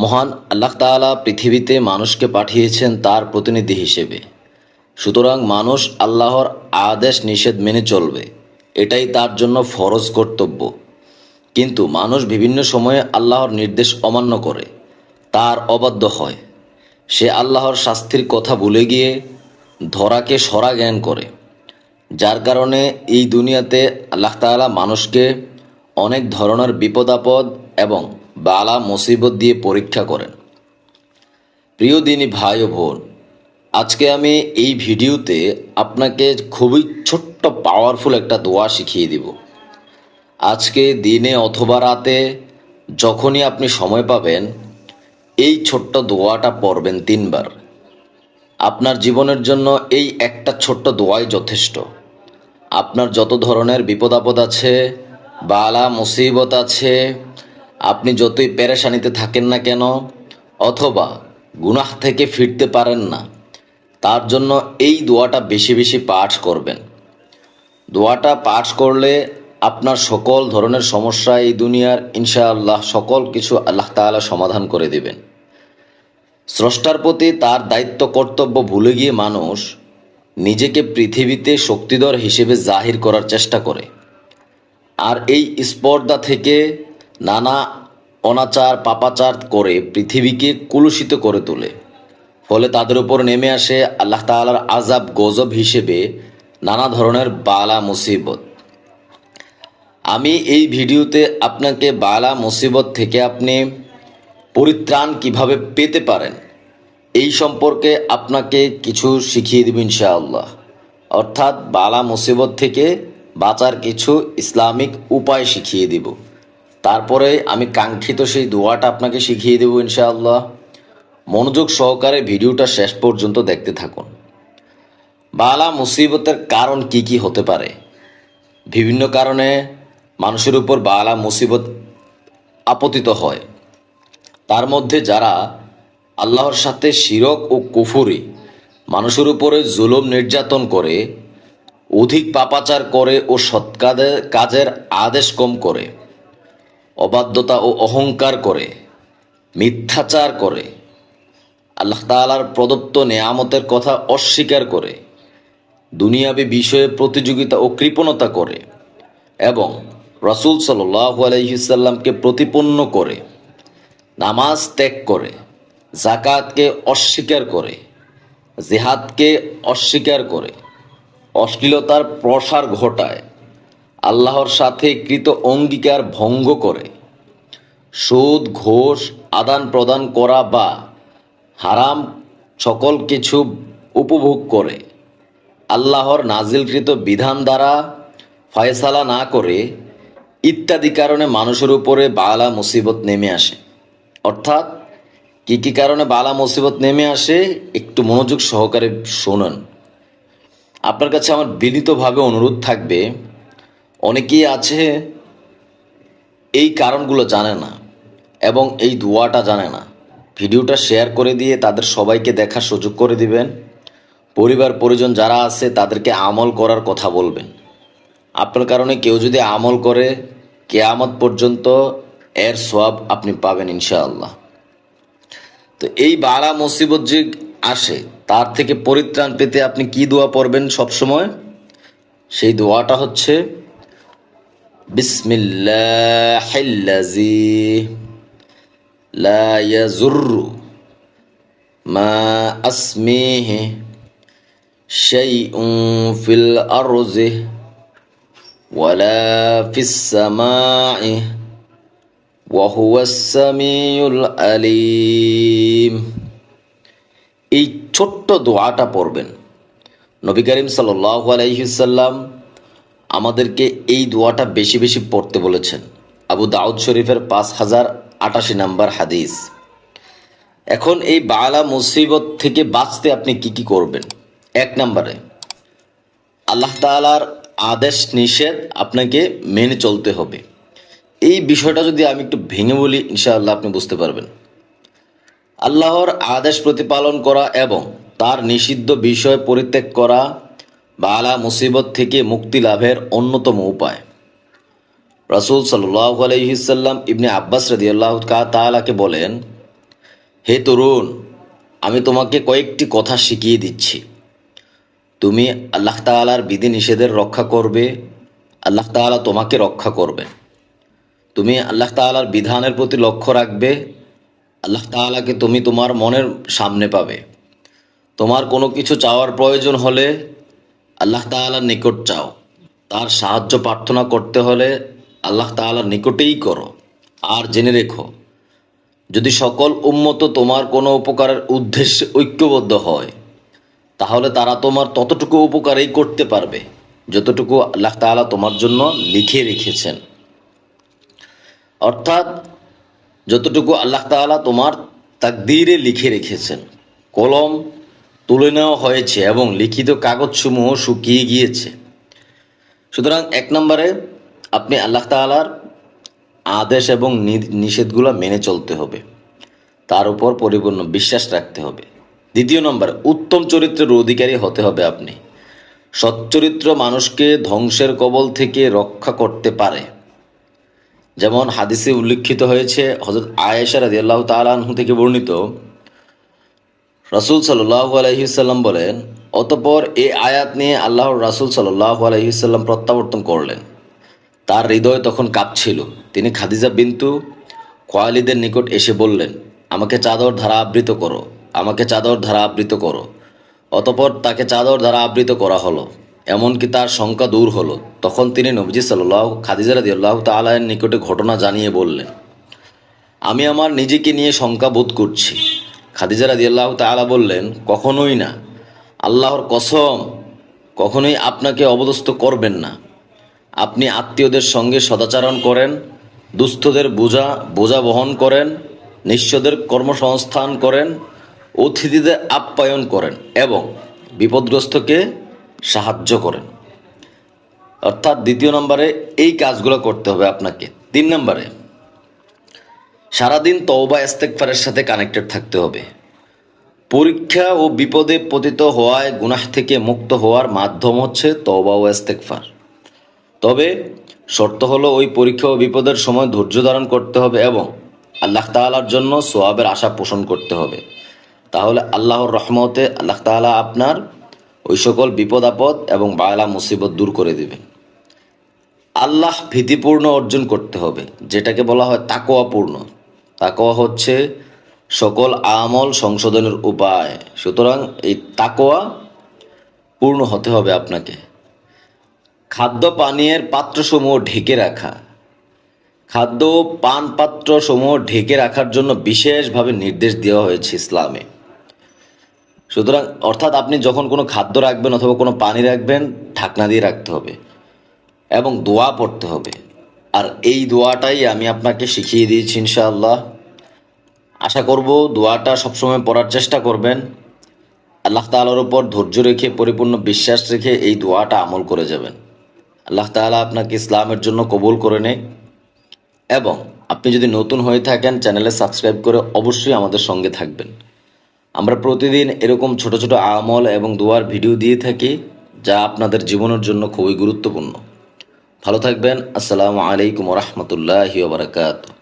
মহান আল্লাহ তাআলা পৃথিবীতে মানুষকে পাঠিয়েছেন তার প্রতিনিধি হিসেবে। সুতরাং মানুষ আল্লাহর আদেশ নিষেধ মেনে চলবে, এটাই তার জন্য ফরজ কর্তব্য। কিন্তু মানুষ বিভিন্ন সময়ে আল্লাহর নির্দেশ অমান্য করে, তার অবাধ্য হয়। সে আল্লাহর শাস্তির কথা ভুলে গিয়ে ধরাকে সরা জ্ঞান করে, যার কারণে এই দুনিয়াতে আল্লাহ তাআলা মানুষকে অনেক ধরনের বিপদ আপদ এবং বালা মুসিবত দিয়ে পরীক্ষা করেন। প্রিয় দিনী ভাই ও বোন, আজকে আমি এই ভিডিওতে আপনাকে খুবই ছোট্ট পাওয়ারফুল একটা দোয়া শিখিয়ে দিব। আজকে দিনে অথবা রাতে যখনই আপনি সময় পাবেন, এই ছোট্ট দোয়াটা পড়বেন 3 বার। আপনার জীবনের জন্য এই একটা ছোট্ট দোয়াই যথেষ্ট। আপনার যত ধরনের বিপদ আপদ আছে, বালা মুসিবত আছে, আপনি যতই পেরেশানিতে থাকেন না কেন, অথবা গুনাহ থেকে ফিরতে পারেন না, তার জন্য এই দোয়াটা বেশি বেশি পাঠ করবেন। দোয়াটা পাঠ করলে আপনার সকল ধরনের সমস্যা এই দুনিয়ার ইনশাআল্লাহ সকল কিছু আল্লাহ তাআলা সমাধান করে দিবেন। স্রষ্টার প্রতি তার দায়িত্ব কর্তব্য ভুলে গিয়ে মানুষ নিজেকে পৃথিবীতে শক্তিধর হিসেবে জাহির করার চেষ্টা করে, আর এই স্পর্ধা থেকে নানা অনাচার পাপাচার করে পৃথিবীকে কুলুষিত করে তোলে। ফলে তাদের উপর নেমে আসে আল্লাহ তাআলার আযাব গজব হিসেবে নানা ধরনের বালা মুসিবত। আমি এই ভিডিওতে আপনাকে বালা মুসিবত থেকে আপনি পরিত্রাণ কিভাবে পেতে পারেন এই সম্পর্কে আপনাকে কিছু শিখিয়ে দেব ইনশাআল্লাহ। অর্থাৎ বালা মুসিবত থেকে বাঁচার কিছু ইসলামিক উপায় শিখিয়ে দেব। তারপরে আমি কাঙ্ক্ষিত সেই দোয়াটা আপনাকে শিখিয়ে দেব ইনশাআল্লাহ। মনোযোগ সহকারে ভিডিওটা শেষ পর্যন্ত দেখতে থাকুন। বালা মুসিবতের কারণ কি কি হতে পারে? বিভিন্ন কারণে মানুষের উপর বালা মুসিবত আপতিত হয়। তার মধ্যে যারা আল্লাহর সাথে শিরক ও কুফরি, মানুষের উপরে জুলুম নির্যাতন করে, অধিক পাপাচার করে ও সৎ কাজের আদেশ কম করে, অবাধ্যতা ও অহংকার করে, মিথ্যাচার করে, আল্লাহ তাআলার প্রদত্ত নেয়ামতের কথা অস্বীকার করে, দুনিয়াবী বিষয়ে প্রতিযোগিতা ও কৃপণতা করে এবং রাসূল সাল্লাল্লাহু আলাইহি সাল্লামকে প্রতিপন্ন করে, নামাজ ত্যাগ করে, যাকাতকে অস্বীকার করে, জিহাদকে অস্বীকার করে, অশ্লীলতার প্রসার ঘটায়, আল্লাহর সাথে কৃত অঙ্গীকার ভঙ্গ করে, সুদ ঘোষ আদান প্রদান করা বা হারাম সকল কিছু উপভোগ করে, আল্লাহর নাজিলকৃত বিধান দ্বারা ফয়সালা না করে ইত্যাদি কারণে মানুষের উপরে বালা মুসিবত নেমে আসে। অর্থাৎ কি কি কারণে বালা মুসিবত নেমে আসে একটু মনোযোগ সহকারে শুনুন। আপনার কাছে আমার বিনীতভাবে অনুরোধ থাকবে, অনেকেই আছে এই কারণগুলো জানে না এবং এই দোয়াটা জানে না। ভিডিওটা শেয়ার করে দিয়ে তাদের সবাইকে দেখার সুযোগ করে দিবেন। পরিবার পরিজন যারা আছে তাদেরকে আমল করার কথা বলবেন। আপনার কারণে কেউ যদি আমল করে, কিয়ামত পর্যন্ত এর সওয়াব আপনি পাবেন ইনশাআল্লাহ। তো এই বালা মুসিবত যে আসে তার থেকে পরিত্রাণ পেতে আপনি কি দোয়া পড়বেন সবসময়? সেই দোয়াটা হচ্ছে বিসমিল্লাহিল্লাযী লা ইয়াযুররু মা আসমিহি শাইউন ফিল আরজি ওয়ালা ফিস সামাই ওয়া হুয়াস সামিউল আলিম। এই ছোট্ট দোয়াটা পড়বেন। নবী করিম সাল্লাল্লাহু আলাইহি সাল্লাম আমাদেরকে এই দোয়াটা বেশি বেশি পড়তে বলেছেন। আবু দাউদ শরীফের 5088 নম্বর হাদিস। এখন এই বালা মুসিবত থেকে বাঁচতে আপনি কি কি করবেন? 1 নম্বরে আল্লাহ তাআলার আদেশ নিষেধ আপনাকে মেনে চলতে হবে। এই বিষয়টা যদি আমি একটু ভেঙে বলি ইনশাআল্লাহ আপনি বুঝতে পারবেন। আল্লাহর আদেশ প্রতিপালন করা এবং তার নিষিদ্ধ বিষয় পরিত্যাগ করা বালা মুসিবত থেকে মুক্তি লাভের অন্যতম উপায়। রাসূল সাল্লাল্লাহু আলাইহি সাল্লাম ইবনে আব্বাস রাদিয়াল্লাহু তাআলাকে বলেন, হে তরুণ, আমি তোমাকে কয়েকটি কথা শিখিয়ে দিচ্ছি। তুমি আল্লাহ তাআলার বিধিনিষেধের রক্ষা করবে, আল্লাহ তাআলা তোমাকে রক্ষা করবেন। তুমি আল্লাহ তাআলার বিধানের প্রতি লক্ষ্য রাখবে, আল্লাহ তাআলাকে তুমি তোমার মনের সামনে পাবে। তোমার কোনো কিছু চাওয়ার প্রয়োজন হলে আল্লাহ তাআলার নিকট চাও। তার সাহায্য প্রার্থনা করতে হলে আল্লাহ তাআলার নিকটেই করো। আর জেনে রেখো, যদি সকল উম্মত তোমার কোনো উপকারের উদ্দেশ্যে ঐক্যবদ্ধ হয়, তাহলে তারা তোমার ততটুকু উপকারই করতে পারবে যতটুকু আল্লাহ তাআলা তোমার জন্য লিখে রেখেছেন। অর্থাৎ যতটুকু আল্লাহ তাআলা তোমার তাকদীরে লিখে রেখেছেন। কলম তুলে নেওয়া হয়েছে এবং লিখিত কাগজসমূহ শুকিয়ে গিয়েছে। সুতরাং 1 নম্বরে আপনি আল্লাহ তাআলার আদেশ এবং নিষেধগুলো মেনে চলতে হবে, তার উপর পরিপূর্ণ বিশ্বাস রাখতে হবে। 2 নম্বরে উত্তম চরিত্রের অধিকারী হতে হবে আপনি। সচ্চরিত্র মানুষকে ধ্বংসের কবল থেকে রক্ষা করতে পারে। যেমন হাদিসে উল্লেখিত হয়েছে, হযরত আয়েশা রাদিয়াল্লাহু তাআলা আনহা থেকে বর্ণিত, রাসূল সাল্লাল্লাহু আলাইহি ওয়াসাল্লাম বলেন, অতঃপর এই আয়াত নিয়ে আল্লাহর রাসূল সাল্লাল্লাহু আলাইহি ওয়াসাল্লাম প্রত্যাবর্তন করলেন। তার হৃদয় তখন কাঁপছিল। তিনি খাদিজা বিনতু খুয়াইলিদের নিকট এসে বললেন, আমাকে চাদর দ্বারা আবৃত করো, আমাকে চাদর দ্বারা আবৃত করো। অতঃপর তাকে চাদর দ্বারা আবৃত করা হলো, এমনকি তার শঙ্কা দূর হলো। তখন তিনি নবীজি খাদিজা রাদিয়াল্লাহু তাআলা এর নিকটে ঘটনা জানিয়ে বললেন, আমি আমার নিজেকে নিয়ে শঙ্কা বোধ করছি। খাদিজা রাদিয়াল্লাহু তাআলা বললেন, কখনোই না, আল্লাহর কসম, কখনোই আপনাকে অবদস্থ করবেন না। আপনি আত্মীয়দের সঙ্গে সদাচরণ করেন, দুস্থদের বোঝা বহন করেন, নিঃস্বদের কর্মসংস্থান করেন, অতিথিদের আপ্যায়ন করেন এবং বিপদগ্রস্তকে সাহায্য করেন। অর্থাৎ 2 নম্বরে এই কাজগুলো করতে হবে আপনাকে। 3 নম্বরে সারাদিন তওবা ইস্তেগফারের সাথে কানেক্টেড থাকতে হবে। পরীক্ষা ও বিপদে পতিত হওয়ায় গুনাহ থেকে মুক্ত হওয়ার মাধ্যম হচ্ছে তওবা ও ইস্তেগফার। তবে শর্ত হলো ওই পরীক্ষা ও বিপদের সময় ধৈর্য ধারণ করতে হবে এবং আল্লাহ তাআলার জন্য সওয়াবের আশা পোষণ করতে হবে। তাহলে আল্লাহর রহমতে আল্লাহ তাআলা আপনার ওই সকল বিপদ আপদ এবং বালা মুসিবত দূর করে দিবেন। আল্লাহ ভীতিপূর্ণ অর্জন করতে হবে, যেটাকে বলা হয় তাকওয়াপূর্ণ। তাকওয়া হচ্ছে সকল আমল সংশোধনের উপায়। সুতরাং এই তাকওয়া পূর্ণ হতে হবে আপনাকে। খাদ্য পানীয়ের পাত্রসমূহ ঢেকে রাখা, খাদ্য পান পাত্রসমূহ ঢেকে রাখার জন্য বিশেষভাবে নির্দেশ দেওয়া হয়েছে ইসলামে। সুতরাং অর্থাৎ আপনি যখন কোনো খাদ্য রাখবেন অথবা কোনো পানি রাখবেন, ঢাকনা দিয়ে রাখতে হবে এবং দোয়া পড়তে হবে। আর এই দোয়াটাই আমি আপনাকে শিখিয়ে দিয়েছি ইনশাআল্লাহ। আশা করব দোয়াটা সবসময় পড়ার চেষ্টা করবেন। আল্লাহ তাআলার উপর ধৈর্য রেখে, পরিপূর্ণ বিশ্বাস রেখে এই দোয়াটা আমল করে যাবেন। আল্লাহ তাআলা আপনাকে ইসলামের জন্য কবুল করে নেয়। এবং আপনি যদি নতুন হয়ে থাকেন, চ্যানেলে সাবস্ক্রাইব করে অবশ্যই আমাদের সঙ্গে থাকবেন। আমরা প্রতিদিন এরকম ছোট ছোট আমল এবং দোয়ার ভিডিও দিয়ে থাকি, যা আপনাদের জীবনের জন্য খুবই গুরুত্বপূর্ণ। ভালো থাকবেন। আসসালামু আলাইকুম ওয়া রাহমাতুল্লাহি ওয়া বারাকাতুহু।